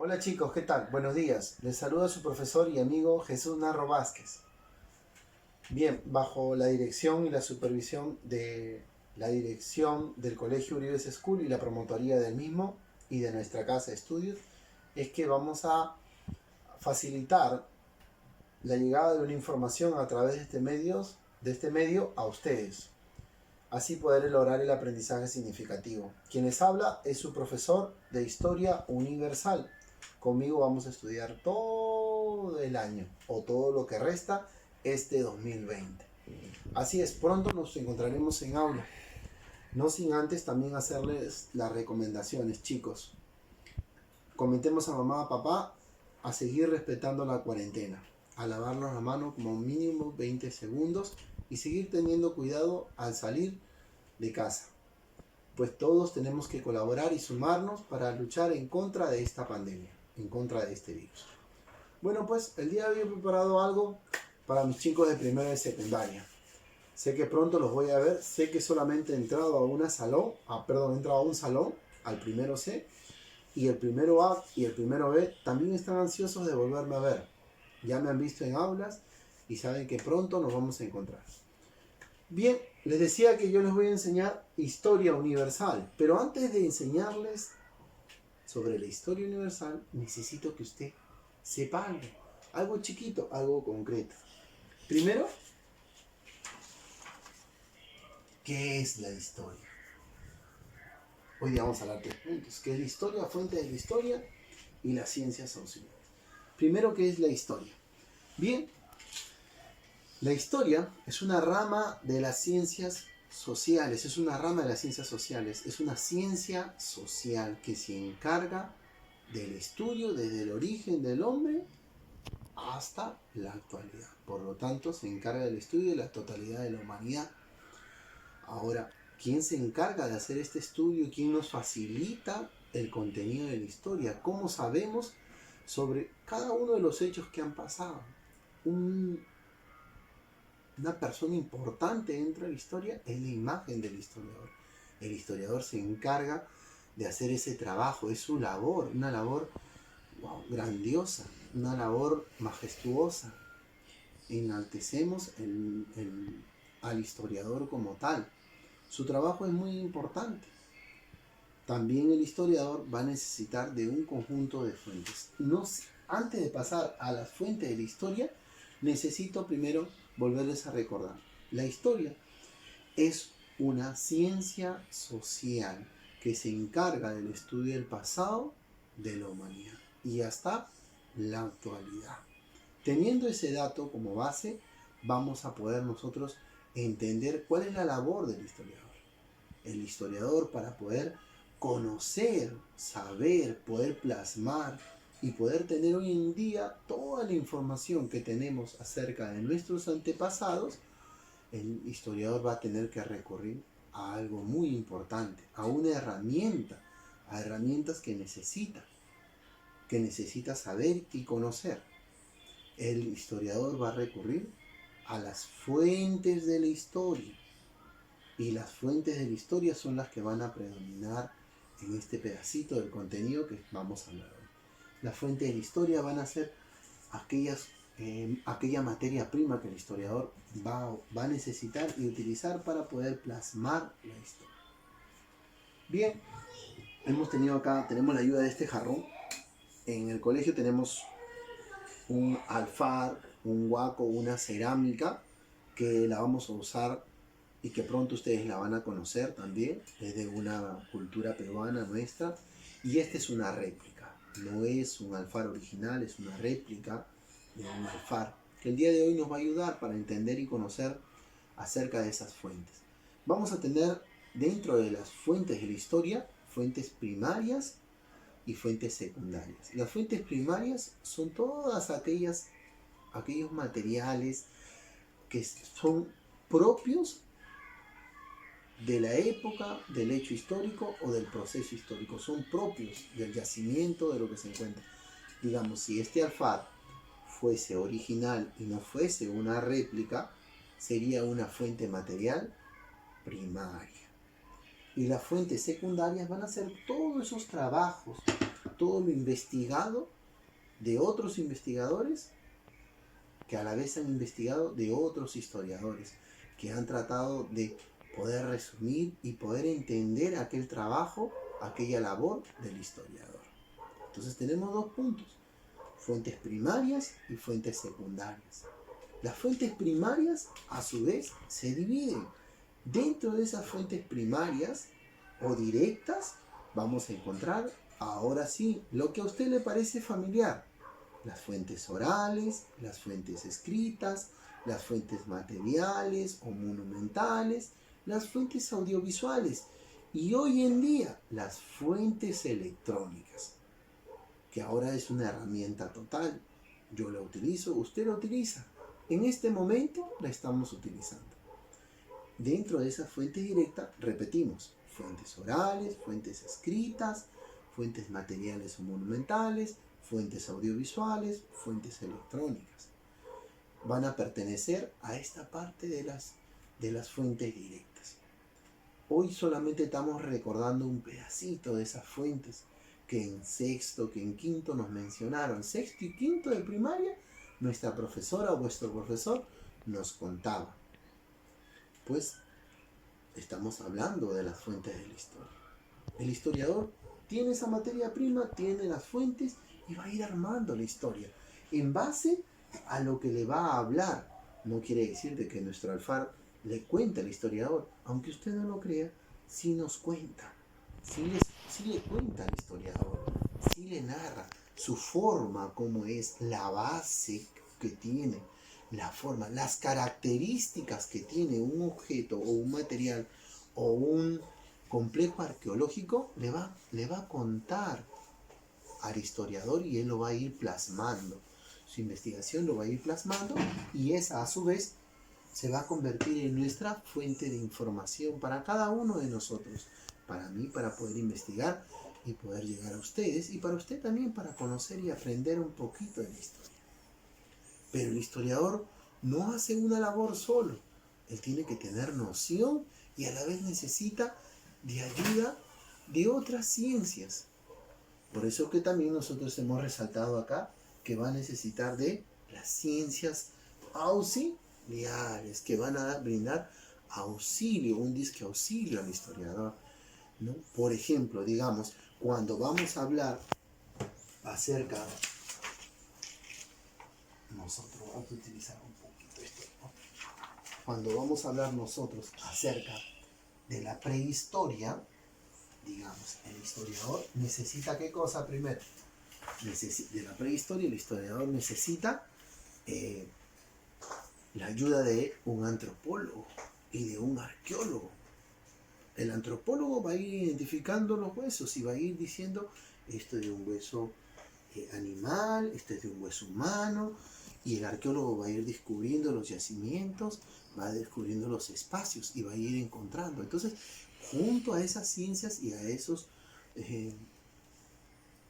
Hola chicos, ¿qué tal? Buenos días. Les saluda su profesor y amigo Jesús Narro Vázquez. Bien, bajo la dirección y la supervisión de la dirección del Colegio Uribes School y la promotoría del mismo y de nuestra casa de estudios, es que vamos a facilitar la llegada de una información a través de este medio a ustedes. Así poder lograr el aprendizaje significativo. Quien les habla es su profesor de Historia Universal. Conmigo vamos a estudiar todo el año o todo lo que resta este 2020. Así es, pronto nos encontraremos en aula. No sin antes también hacerles las recomendaciones, chicos. Comentemos a mamá, a papá a seguir respetando la cuarentena, a lavarnos la mano como mínimo 20 segundos y seguir teniendo cuidado al salir de casa, pues todos tenemos que colaborar y sumarnos para luchar en contra de esta pandemia, en contra de este virus. Bueno, pues el día de hoy he preparado algo para mis chicos de primero de secundaria. Sé que pronto los voy a ver, sé que solamente he entrado a un salón, al primero C, y el primero A y el primero B también están ansiosos de volverme a ver. Ya me han visto en aulas y saben que pronto nos vamos a encontrar. Bien, les decía que yo les voy a enseñar historia universal, pero antes de enseñarles sobre la historia universal, necesito que usted sepa algo chiquito, algo concreto. Primero, ¿qué es la historia? Hoy día vamos a hablar de 3 puntos, ¿qué es la historia, fuente de la historia y las ciencias sociales? Primero, ¿qué es la historia? Bien, la historia es una rama de las ciencias sociales, es una ciencia social que se encarga del estudio desde el origen del hombre hasta la actualidad. Por lo tanto, se encarga del estudio de la totalidad de la humanidad. Ahora, ¿quién se encarga de hacer este estudio? ¿Quién nos facilita el contenido de la historia? ¿Cómo sabemos sobre cada uno de los hechos que han pasado? Una persona importante dentro de la historia es la imagen del historiador. El historiador se encarga de hacer ese trabajo, es su labor, una labor grandiosa, una labor majestuosa. Enaltecemos al historiador como tal. Su trabajo es muy importante. También el historiador va a necesitar de un conjunto de fuentes. Antes de pasar a las fuentes de la historia, necesito primero volverles a recordar. La historia es una ciencia social que se encarga del estudio del pasado de la humanidad y hasta la actualidad. Teniendo ese dato como base, vamos a poder nosotros entender cuál es la labor del historiador. El historiador, para poder conocer, saber, poder plasmar y poder tener hoy en día toda la información que tenemos acerca de nuestros antepasados, el historiador va a tener que recurrir a algo muy importante, a una herramienta, a herramientas que necesita saber y conocer. El historiador va a recurrir a las fuentes de la historia. Y las fuentes de la historia son las que van a predominar en este pedacito del contenido que vamos a hablar hoy. Las fuentes de la historia van a ser aquella materia prima que el historiador va a necesitar y utilizar para poder plasmar la historia. Bien, tenemos la ayuda de este jarrón. En el colegio tenemos un alfar, un huaco, una cerámica que la vamos a usar y que pronto ustedes la van a conocer también. Es de una cultura peruana nuestra y esta es una réplica, no es un alfar original, es una réplica de un alfar que el día de hoy nos va a ayudar para entender y conocer acerca de esas fuentes. Vamos a tener dentro de las fuentes de la historia fuentes primarias y fuentes secundarias. Las fuentes primarias son todas aquellos materiales que son propios de la época, del hecho histórico o del proceso histórico. Son propios del yacimiento, de lo que se encuentra. Digamos, si este alfar fuese original y no fuese una réplica, sería una fuente material primaria. Y las fuentes secundarias van a ser todos esos trabajos, todo lo investigado de otros investigadores que a la vez han investigado de otros historiadores, que han tratado de poder resumir y poder entender aquel trabajo, aquella labor del historiador. Entonces tenemos dos puntos: fuentes primarias y fuentes secundarias. Las fuentes primarias, a su vez, se dividen. Dentro de esas fuentes primarias o directas, vamos a encontrar, ahora sí, lo que a usted le parece familiar: las fuentes orales, las fuentes escritas, las fuentes materiales o monumentales, las fuentes audiovisuales y hoy en día las fuentes electrónicas, que ahora es una herramienta total. Yo la utilizo, usted la utiliza. En este momento la estamos utilizando. Dentro de esa fuente directa, repetimos, fuentes orales, fuentes escritas, fuentes materiales o monumentales, fuentes audiovisuales, fuentes electrónicas. Van a pertenecer a esta parte de las fuentes directas. Hoy solamente estamos recordando un pedacito de esas fuentes que en sexto, que en quinto nos mencionaron. Sexto y quinto de primaria, nuestra profesora o vuestro profesor nos contaba. Pues estamos hablando de las fuentes de la historia. El historiador tiene esa materia prima, tiene las fuentes y va a ir armando la historia en base a lo que le va a hablar. No quiere decir de que nuestro alfar le cuenta al historiador, aunque usted no lo crea, sí nos cuenta, sí le cuenta al historiador, sí le narra su forma, cómo es, la base que tiene, la forma, las características que tiene un objeto o un material o un complejo arqueológico, le va a contar al historiador y él lo va a ir plasmando. Su investigación lo va a ir plasmando y esa a su vez se va a convertir en nuestra fuente de información para cada uno de nosotros. Para mí, para poder investigar y poder llegar a ustedes, y para usted también para conocer y aprender un poquito de la historia. Pero el historiador no hace una labor solo. Él tiene que tener noción y a la vez necesita de ayuda de otras ciencias. Por eso que también nosotros hemos resaltado acá que va a necesitar de las ciencias auxiliares, que van a brindar auxilio, un disque auxilio al historiador, ¿no? Por ejemplo, digamos, cuando vamos a hablar acerca, nosotros vamos a utilizar un poquito esto, ¿no? Cuando vamos a hablar nosotros acerca de la prehistoria, digamos, el historiador necesita ¿qué cosa primero? De la prehistoria, el historiador necesita la ayuda de un antropólogo y de un arqueólogo. El antropólogo va a ir identificando los huesos y va a ir diciendo: esto es de un hueso animal, este es de un hueso humano, y el arqueólogo va a ir descubriendo los yacimientos, va descubriendo los espacios y va a ir encontrando. Entonces, junto a esas ciencias y a esos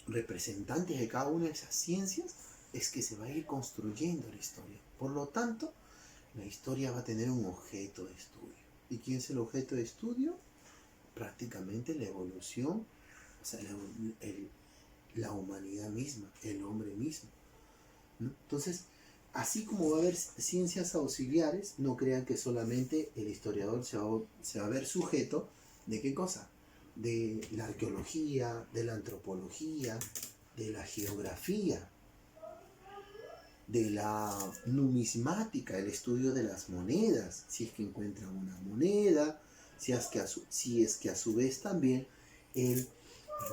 representantes de cada una de esas ciencias, es que se va a ir construyendo la historia. Por lo tanto, la historia va a tener un objeto de estudio. ¿Y quién es el objeto de estudio? Prácticamente la evolución, o sea, la humanidad misma, el hombre mismo, ¿no? Entonces, así como va a haber ciencias auxiliares, no crean que solamente el historiador se va a ver sujeto de ¿qué cosa? De la arqueología, de la antropología, de la geografía, de la numismática, el estudio de las monedas, si es que encuentra una moneda, si es que a su vez también él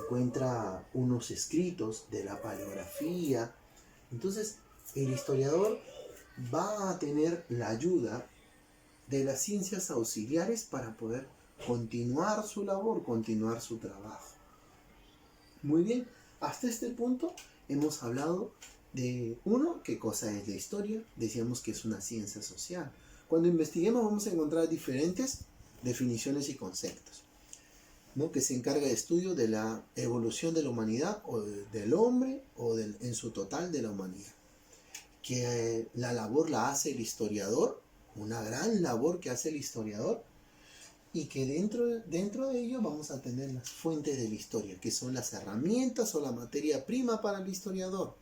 encuentra unos escritos de la paleografía. Entonces, el historiador va a tener la ayuda de las ciencias auxiliares para poder continuar su labor, continuar su trabajo. Muy bien, hasta este punto hemos hablado de, uno, qué cosa es la historia. Decíamos que es una ciencia social. Cuando investiguemos vamos a encontrar diferentes definiciones y conceptos, ¿no? Que se encarga de estudio de la evolución de la humanidad o del hombre o en su total de la humanidad. Que la labor la hace el historiador, una gran labor que hace el historiador, y que dentro de ello vamos a tener las fuentes de la historia, que son las herramientas o la materia prima para el historiador,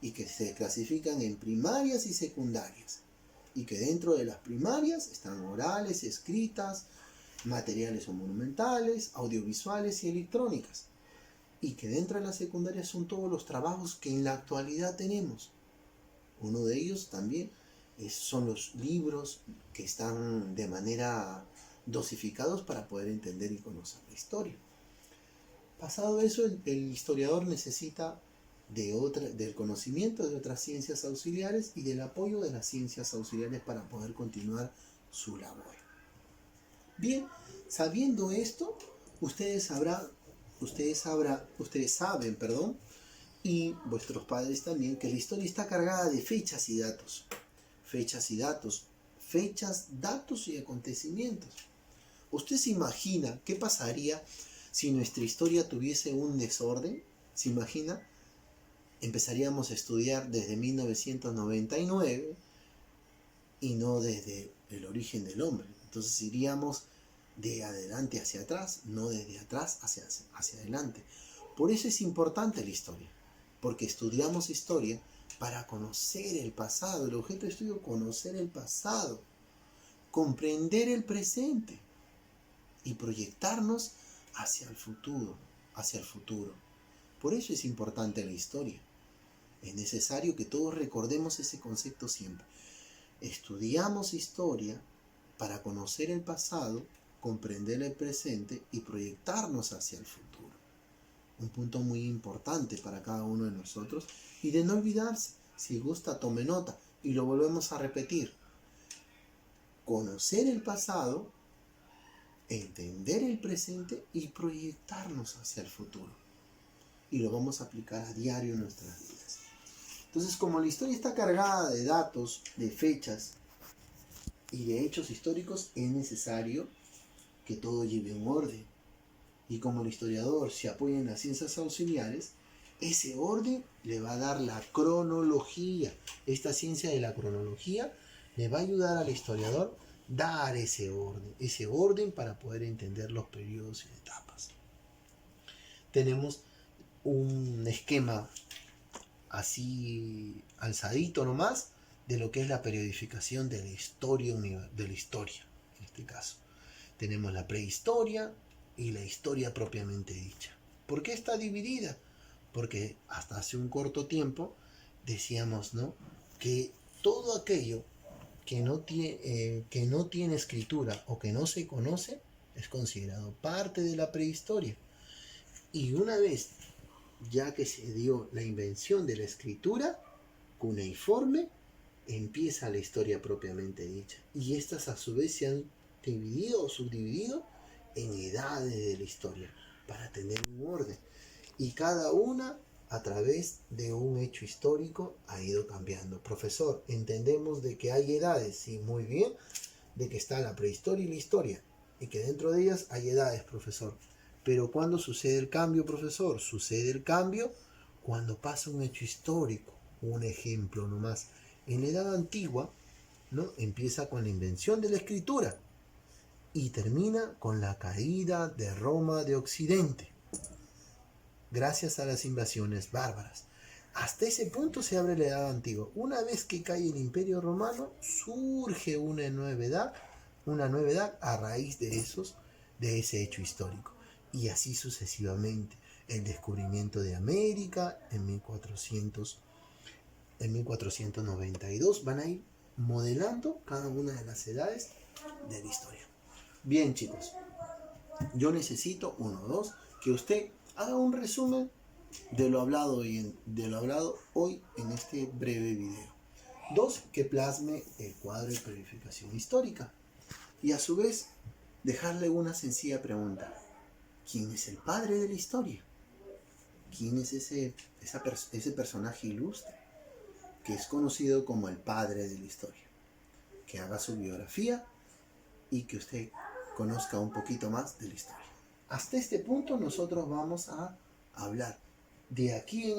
y que se clasifican en primarias y secundarias, y que dentro de las primarias están orales, escritas, materiales o monumentales, audiovisuales y electrónicas, y que dentro de las secundarias son todos los trabajos que en la actualidad tenemos. Uno de ellos también son los libros que están de manera dosificados para poder entender y conocer la historia. Pasado eso, el historiador necesita del conocimiento de otras ciencias auxiliares y del apoyo de las ciencias auxiliares para poder continuar su labor. Bien, sabiendo esto, ustedes saben, y vuestros padres también, que la historia está cargada de fechas y datos. Fechas, datos y acontecimientos. ¿Usted se imagina qué pasaría si nuestra historia tuviese un desorden? ¿Se imagina? Empezaríamos a estudiar desde 1999 y no desde el origen del hombre. Entonces iríamos de adelante hacia atrás, no desde atrás hacia adelante. Por eso es importante la historia, porque estudiamos historia para conocer el pasado. El objeto de estudio es conocer el pasado, comprender el presente y proyectarnos hacia el futuro. Por eso es importante la historia. Es necesario que todos recordemos ese concepto siempre. Estudiamos historia para conocer el pasado, comprender el presente y proyectarnos hacia el futuro. Un punto muy importante para cada uno de nosotros, y de no olvidarse. Si gusta, tome nota y lo volvemos a repetir. Conocer el pasado, entender el presente y proyectarnos hacia el futuro. Y lo vamos a aplicar a diario en nuestras vidas. Entonces, como la historia está cargada de datos, de fechas y de hechos históricos, es necesario que todo lleve un orden. Y como el historiador se apoya en las ciencias auxiliares, ese orden le va a dar la cronología. Esta ciencia de la cronología le va a ayudar al historiador a dar ese orden para poder entender los periodos y etapas. Tenemos un esquema así alzadito nomás de lo que es la periodificación de la historia, en este caso. Tenemos la prehistoria y la historia propiamente dicha. ¿Por qué está dividida? Porque hasta hace un corto tiempo decíamos, ¿no?, que todo aquello que no tiene escritura o que no se conoce es considerado parte de la prehistoria. Y una vez ya que se dio la invención de la escritura cuneiforme, empieza la historia propiamente dicha. Y estas a su vez se han dividido o subdividido en edades de la historia para tener un orden. Y cada una, a través de un hecho histórico, ha ido cambiando. Profesor, entendemos de que hay edades, sí, muy bien, de que está la prehistoria y la historia, y que dentro de ellas hay edades, profesor. Pero ¿cuándo sucede el cambio, profesor? Sucede el cambio cuando pasa un hecho histórico. Un ejemplo nomás. En la Edad Antigua, ¿no?, empieza con la invención de la escritura y termina con la caída de Roma de Occidente, gracias a las invasiones bárbaras. Hasta ese punto se abre la Edad Antigua. Una vez que cae el Imperio Romano, surge una nueva edad a raíz de ese hecho histórico. Y así sucesivamente. El descubrimiento de América en 1492 van a ir modelando cada una de las edades de la historia. Bien, chicos, yo necesito, que usted haga un resumen de lo hablado hoy en este breve video. 2, que plasme el cuadro de periodificación histórica. Y a su vez, dejarle una sencilla pregunta. ¿Quién es el padre de la historia? ¿Quién es ese personaje ilustre que es conocido como el padre de la historia? Que haga su biografía y que usted conozca un poquito más de la historia. Hasta este punto nosotros vamos a hablar de aquí en